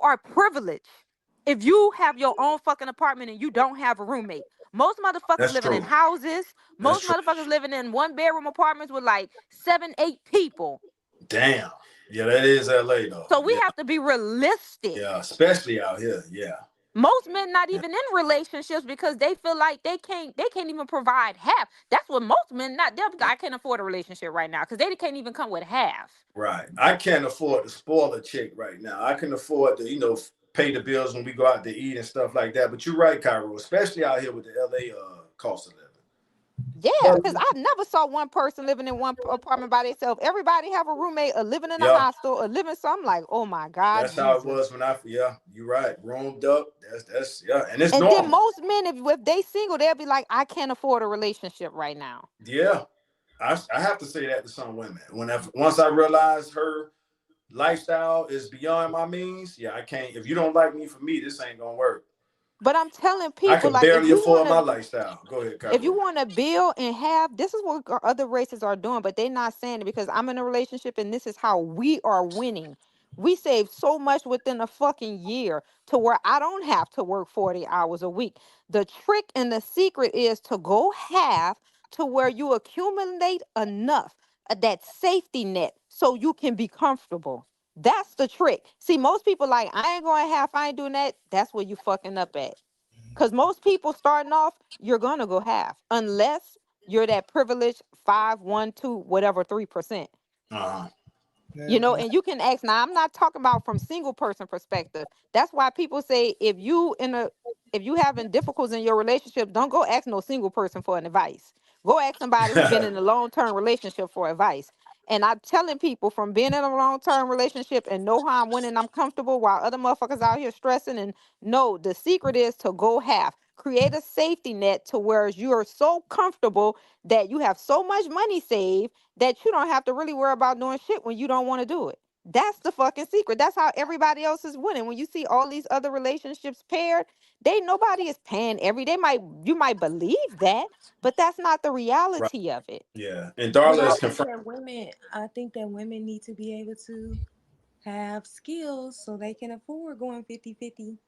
are privileged if you have your own fucking apartment and you don't have a roommate. Most motherfuckers That's living in true. houses. That's Most true. motherfuckers living in one bedroom apartments with like 7, 8 people. Damn. Yeah, that is LA though. So we Yeah. have to be realistic. Yeah. Especially out here. Yeah. Most men not even in relationships because they feel like they can't even provide half. That's what most men not them. I can't afford a relationship right now because they can't even come with half. Right. I can't afford to spoil a chick right now. I can afford to, pay the bills when we go out to eat and stuff like that. But you're right, Cairo, especially out here with the LA cost of living. Yeah, But because I never saw one person living in one apartment by themselves. Everybody have a roommate or living in a yeah, hostel or living something like, oh my God, that's how it Jesus. was when yeah, you're right. Roomed up. That's yeah, and it's And then normal. most men, if they single, they'll be like, I can't afford a relationship right now. Yeah. I have to say that to some women. Once I realize her lifestyle is beyond my means, yeah, I can't. If you don't like me for me, this ain't gonna work. But I'm telling I people, can like, barely afford my lifestyle. Go ahead, if you Cairo. want to build and have, this is what other races are doing, but they're not saying it because I'm in a relationship and this is how we are winning. We save so much within a fucking year to where I don't have to work 40 hours a week. The trick and the secret is to go half to where you accumulate enough of that safety net so you can be comfortable. That's the trick. See, most people like, I ain't going half, I ain't doing that. That's where you fucking up at. Because most people starting off, you're gonna go half, unless you're that privileged 5, 1, 2, whatever 3%. Uh-huh. And you can ask. Now, I'm not talking about from single person perspective. That's why people say if you having difficulties in your relationship, don't go ask no single person for an advice. Go ask somebody who's been in a long term relationship for advice. And I'm telling people from being in a long term relationship and know how I'm winning, I'm comfortable while other motherfuckers out here stressing. And no, the secret is to go half. Create a safety net to where you are so comfortable that you have so much money saved that you don't have to really worry about doing shit when you don't want to do it. That's the fucking secret. That's how everybody else is winning. When you see all these other relationships paired, nobody is paying every day. You might believe that, but that's not the Right. reality of it. Yeah. And But Darla I is think confirmed. that women need to be able to have skills so they can afford going 50-50.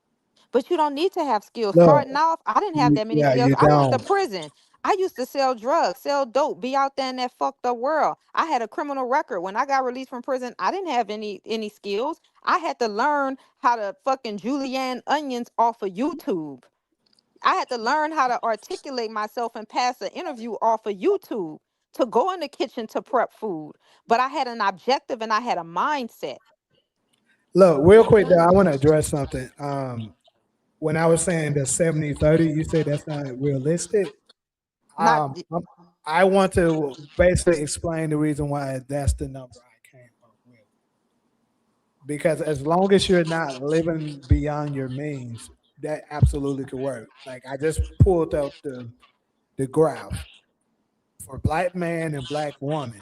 But you don't need to have skills. Starting No, off, I didn't have that many yeah, skills. you I went to don't. prison. I used to sell drugs, sell dope, be out there in that fucked up world. I had a criminal record. When I got released from prison, I didn't have any skills. I had to learn how to fucking julienne onions off of YouTube. I had to learn how to articulate myself and pass an interview off of YouTube to go in the kitchen to prep food. But I had an objective and I had a mindset. Look, real quick though, I want to address something. When I was saying the 70-30, you said that's not realistic. Not I want to basically explain the reason why that's the number I came up with. Because as long as you're not living beyond your means, that absolutely could work. Like I just pulled up the graph for black man and black woman.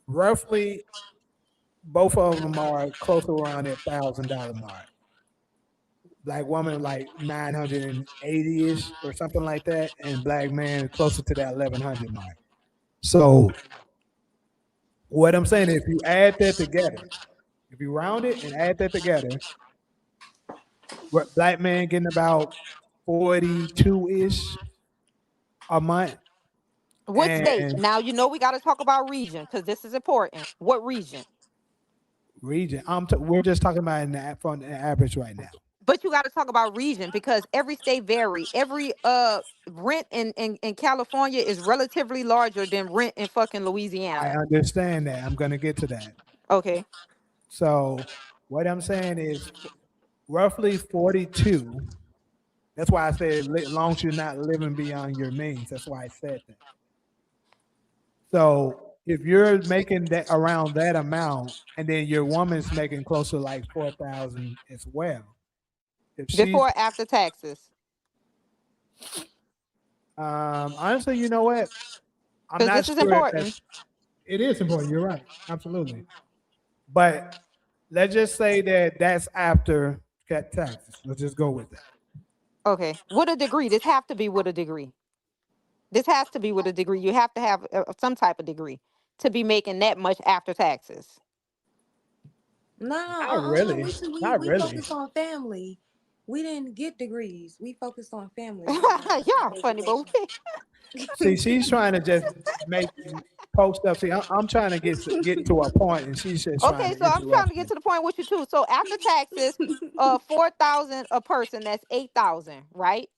Roughly, both of them are close around that $1,000 mark. Black woman like 980 ish or something like that, and black man closer to that 1100 mark. So what I'm saying, if you add that together, if you round it and add that together, black man getting about 42 ish a month, what state? and Now we got to talk about region because this is important. What region? region. We're just talking about from the average right now. But you got to talk about region because every state vary. Every rent in California is relatively larger than rent in fucking I Louisiana. understand that. I'm going to get to that. Okay. So what I'm saying is roughly 42. That's why I said as long as you're not living beyond your means. That's why I said that. So if you're making that around that amount, and then your woman's making close to like 4,000 as well, if she's Before after taxes. honestly, you know what? I'm Because not this is sure if that's important. it is important. You're right, absolutely. But let's just say that that's after taxes. Let's just go with that. Okay. With a degree. This have to be with a degree. This has to be with a degree. You have to have some type of degree to be making that much after taxes. No, Not really. Not we really. focused on family. We didn't get degrees. We focused on family. Y'all funny, but See, she's trying to just make post stuff. See, I'm trying to get to a point, and she's just trying okay. to So I'm trying interrupt to get me. to the point with you too. So after taxes, 4,000 a person. That's 8,000, right?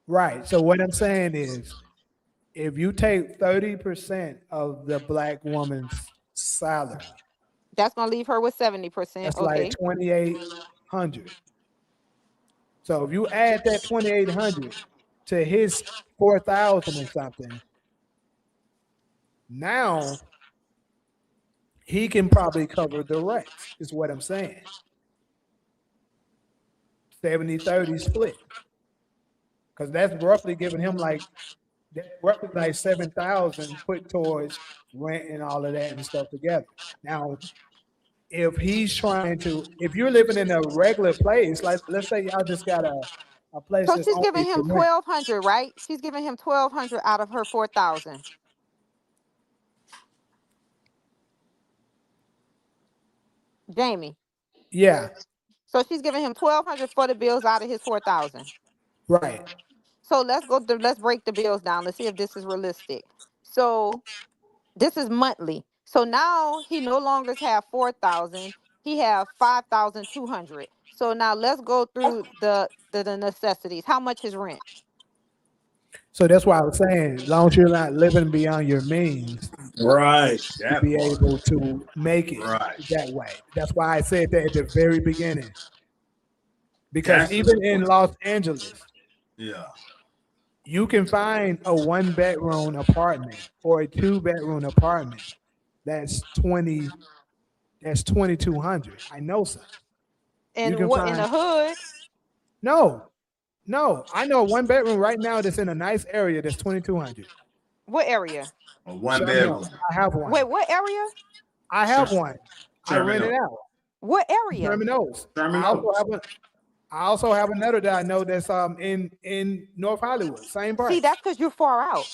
Right. So what I'm saying is, if you take 30% of the black woman's salary, That's gonna leave her with 70%. that's like Okay. 2,800. So if you add that 2,800 to his 4,000 and something, now he can probably cover the rest, is what I'm saying. 70-30 split. Because that's roughly giving him like roughly like 7,000 put towards rent and all of that and stuff together. Now, if you're living in a regular place, like let's say y'all just got a place So that's she's giving only him for rent. 1,200, right? She's giving him 1,200 out of her 4,000. Jamie. Yeah, So she's giving him 1,200 for the bills out of his 4,000. right. So let's break the bills down. Let's see if this is realistic. So this is monthly. So now he no longer have 4,000. He have 5,200. So now let's go through the necessities. How much is rent? So that's why I was saying, as long as you're not living beyond your means, Right. to That be part. able to make it Right. that way. That's why I said that at the very beginning. Because That's even in Los Angeles, yeah. you can find a 1-bedroom apartment or a 2-bedroom apartment that's 2,200. I know some. You And can what in the find hood? no. I know a 1-bedroom right now that's in a nice area that's 2,200. What area? A one Sherman bedroom. Oaks. I have one. Wait, what area? I have one. I Sherman rent it Oaks. out. What area? Sherman Oaks. Sherman I also have another that I know that's in North Hollywood. Same See, price. that's because you're far out.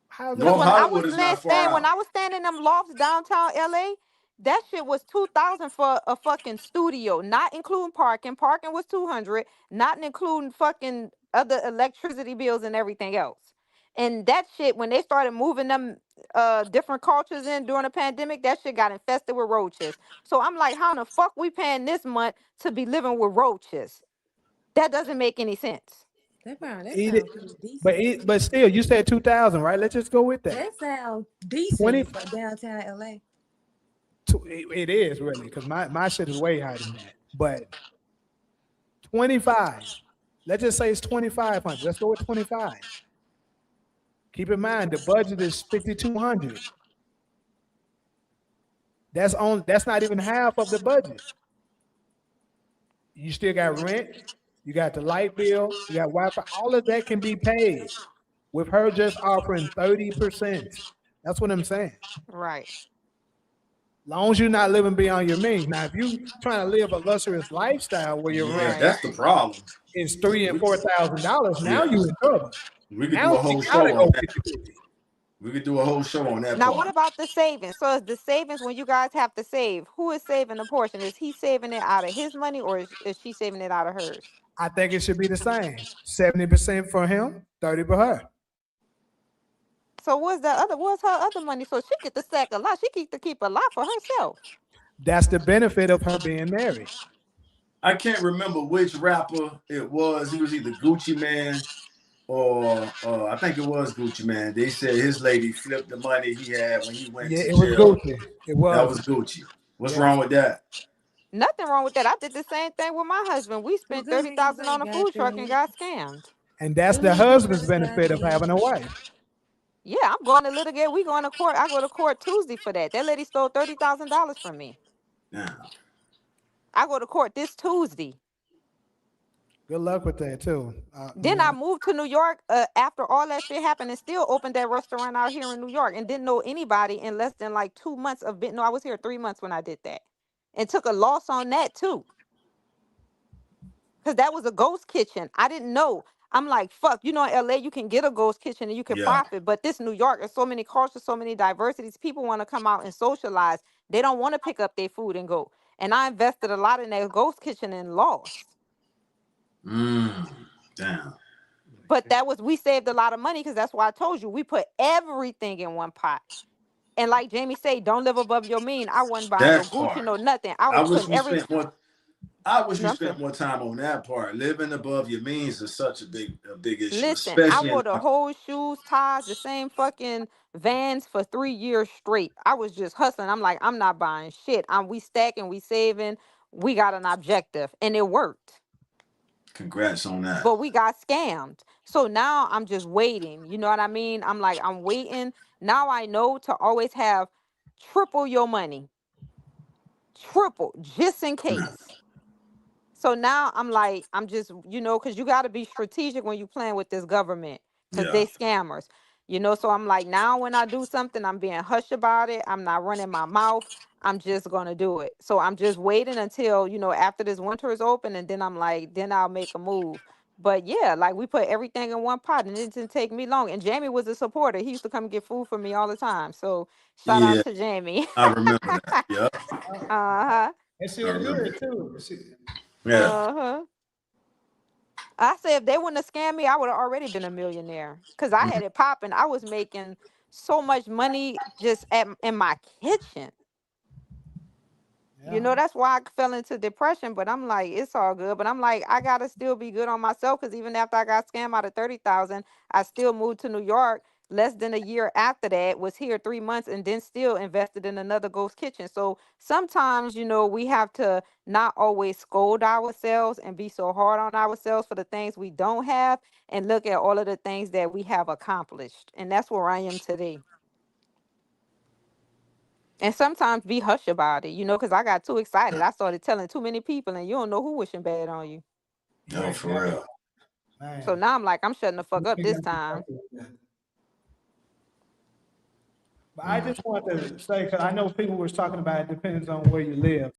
How's that? Because North when I Hollywood was is not far when out. I was staying in them lofts downtown LA, that shit was 2,000 for a fucking studio, not including parking. Parking was 200, not including fucking other electricity bills and everything else. And that shit, when they started moving them different cultures in during the pandemic, that shit got infested with roaches. So I'm like, how in the fuck we paying this month to be living with roaches? That doesn't make any sense. That sounds Eat it, pretty decent. but still, you said 2,000, right? Let's just go with that. That sounds 20. decent for downtown LA. It is really because my shit is way higher than that. But 25. Let's just say it's 2,500. Let's go with 25. Keep in mind the budget is 5,200. That's not even half of the budget. You still got rent, you got the light bill, you got Wi-Fi. All of that can be paid with her just offering 30%. That's what I'm saying. Right. Long as you're not living beyond your means. Now, if you trying to live a luxurious lifestyle where your Yeah, rent Right. that's the problem. is $3,000 and $4,000, now Yeah. you in trouble. We could Now do a whole you show gotta on go that. 50-50. We could do a whole show on that Now, part. what about the savings? So, is the savings when you guys have to save? Who is saving a portion? Is he saving it out of his money, or is she saving it out of hers? I think it should be the same. 70% for him, 30 for her. So, what's her other money? So she get to stack a lot. She get to keep a lot for herself. That's the benefit of her being married. I can't remember which rapper it was. He was either Gucci Man or I think it was Gucci Man. They said his lady flipped the money he had when he went Yeah, to it was jail. Gucci. It was. That was Gucci. What's Yeah. wrong with that? Nothing wrong with that. I did the same thing with my husband. We spent Good 30,000 on a reason, food truck and goddamn. got scammed. And that's Good the reason, husband's benefit of goddamn. having a wife. Yeah, I'm going to litigate. We going to court. I go to court Tuesday for that. That lady stole $30,000 from me. Yeah. I go to court this Tuesday. Good luck with that too. Then I moved to New York after all that shit happened and still opened that restaurant out here in New York and didn't know anybody in less than like 2 months of being. No, I was here 3 months when I did that and took a loss on that too. Because that was a ghost kitchen. I didn't know. I'm like, fuck, in LA, you can get a ghost kitchen and you can Yeah. profit. But this New York, there's so many cultures, so many diversities. People want to come out and socialize. They don't want to pick up their food and go. And I invested a lot in that ghost kitchen and lost. Damn. But we saved a lot of money because that's why I told you we put everything in one pot. And like Jamie said, don't live above your mean. I wasn't buying no That Gucci, part. no nothing. I I was wish putting we every. spent more. I wish we No, I'm spent sorry. more time on that part. Living above your means is such a big issue, Listen, I especially in wore the whole shoes, ties, the same fucking Vans for 3 years straight. I was just hustling. I'm like, I'm not buying shit. We stacking, we saving. We got an objective, and it worked. Congrats on that. But we got scammed. So now I'm just waiting. You know what I mean? I'm like, I'm waiting. Now I know to always have triple your money. Triple, just in case. So now I'm like, I'm just, because you got to be strategic when you playing with this government because Yeah. they scammers, So I'm like, now when I do something, I'm being hush about it. I'm not running my mouth. I'm just going to do it. So I'm just waiting until, after this winter is open. And then I'm like, then I'll make a move. But yeah, like we put everything in one pot and it didn't take me long. And Jamie was a supporter. He used to come get food for me all the time. So shout out Yeah, to Jamie. I remember that. Yep. Uh-huh. And she I was remember. good too. Yeah. Uh-huh. I said if they wouldn't have scammed me, I would have already been a millionaire. Cause I had it popping. I was making so much money just in my kitchen. Yeah. That's why I fell into depression. But I'm like, it's all good. But I'm like, I gotta still be good on myself. Cause even after I got scammed out of 30,000, I still moved to New York. Less than a year after that, was here 3 months, and then still invested in another ghost kitchen. So sometimes, we have to not always scold ourselves and be so hard on ourselves for the things we don't have, and look at all of the things that we have accomplished. And that's where I am today. And sometimes be hush about it, because I got too excited. I started telling too many people, and you don't know who wishing bad on you. No, for real. Man. So now I'm like, I'm shutting the fuck up this time. But I just want to say, because I know people was talking about it depends on where you live.